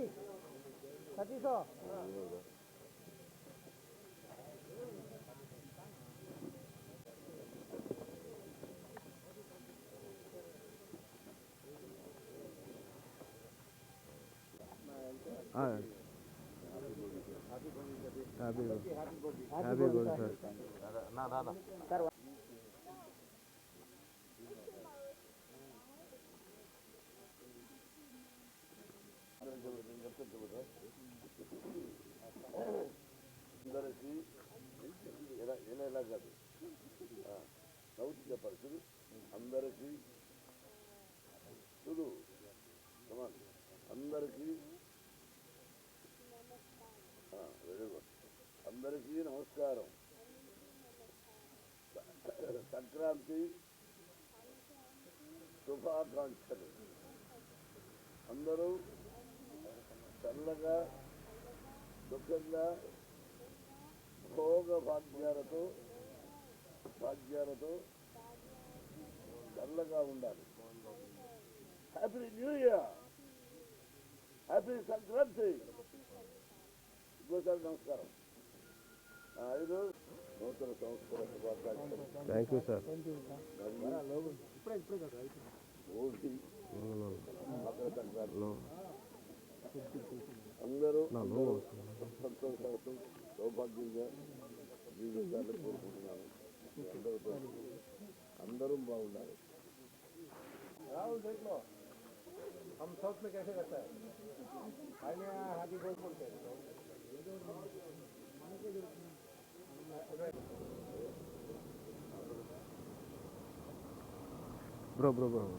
Happy birthday sir. అందరికీ ఎలా కాదు నవ్వుతూ చెప్పాలి చూడు అందరికీ చూడు అందరికీ వెరీ గుడ్ అందరికీ నమస్కారం. సంక్రాంతి శుభాకాంక్షలు. అందరూ చల్లగా సుఖంగా భోగ భాగ్యాలతో చల్లగా ఉండాలి. Happy new year, happy Sankranti. ఇంకోసారి నమస్కారం. ఐదు నూతన సంవత్సర శుభాకాంక్షలు. Thank you sir. అందరూ సంతోషం సౌభాగ్యంగా జీవితాన్ని కోరుకుంటున్నాను. అందరూ బాగుండాలి. राहुल देख लो हम साउथ में कैसे रहता है हाथी बोल बोलते हैं ब्रो जून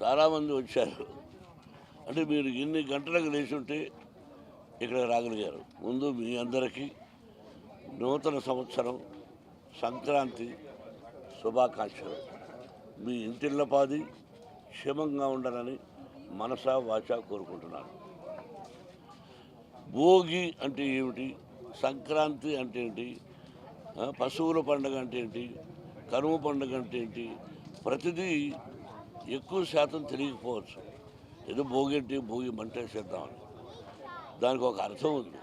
చాలామంది వచ్చారు. అంటే మీరు ఎన్ని గంటలకు లేచి ఉంటే ఇక్కడ రాగలిగారు. ముందు మీ అందరికీ నూతన సంవత్సరం సంక్రాంతి శుభాకాంక్షలు. మీ ఇంటిల్లపాది క్షేమంగా ఉండాలని మనసా వాచా కోరుకుంటున్నాను. భోగి అంటే ఏమిటి, సంక్రాంతి అంటే ఏంటి, పశువుల పండుగ అంటే ఏంటి, కనుమ పండుగ అంటే ఏంటి, ప్రతిదీ ఎక్కువ శాతం తెలియకపోవచ్చు. ఏదో భోగి అంటే భోగి మంటేసేద్దామని, దానికి ఒక అర్థం ఉంది.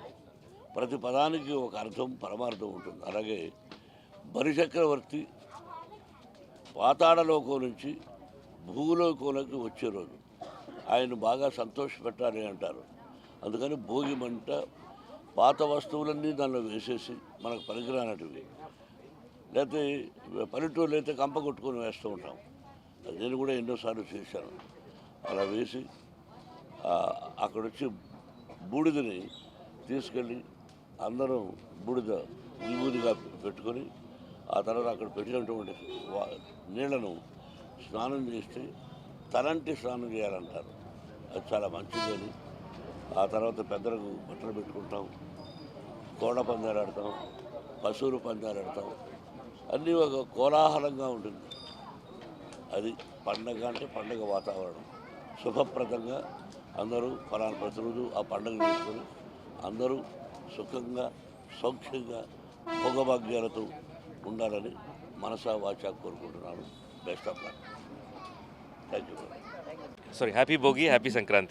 ప్రతి పదానికి ఒక అర్థం పరమార్థం ఉంటుంది. అలాగే బలిచక్రవర్తి పాతాళలోకం నుంచి భూలోకంలోకి వచ్చే రోజు ఆయన బాగా సంతోషపెట్టాలి అంటారు. అందుకని భోగి మంట పాత వస్తువులన్నీ దానిలో వేసేసి మనకు పనికిరానటివి, లేకపోతే పల్లెటూరులో అయితే కంప కొట్టుకొని వేస్తూ ఉంటాం. నేను కూడా ఎన్నోసార్లు చేశాను. అలా వేసి అక్కడ వచ్చి బూడిదని తీసుకెళ్ళి అందరం బూడిద విభూదిగా పెట్టుకొని ఆ తర్వాత అక్కడ పెట్టినటువంటి నీళ్లను స్నానం చేస్తే తలంటి స్నానం చేయాలంటారు. అది చాలా మంచిది అని. ఆ తర్వాత పెద్దలకు బట్టలు పెట్టుకుంటాం, కోళ్ళ పందాలు ఆడతాం, పశువులు పందాలు ఆడతాం. అన్నీ ఒక కోలాహలంగా ఉంటుంది. అది పండగ అంటే పండగ వాతావరణం శుభప్రదంగా అందరూ ఫలానా ప్రతిరోజు ఆ పండుగ చేసుకొని అందరూ సుఖంగా సౌఖ్యంగా భోగభాగ్యాలతో ఉండాలని మనసా వాచా కోరుకుంటున్నాను. Best of luck. Thank you. Sorry, happy Bhogi, happy Sankranti.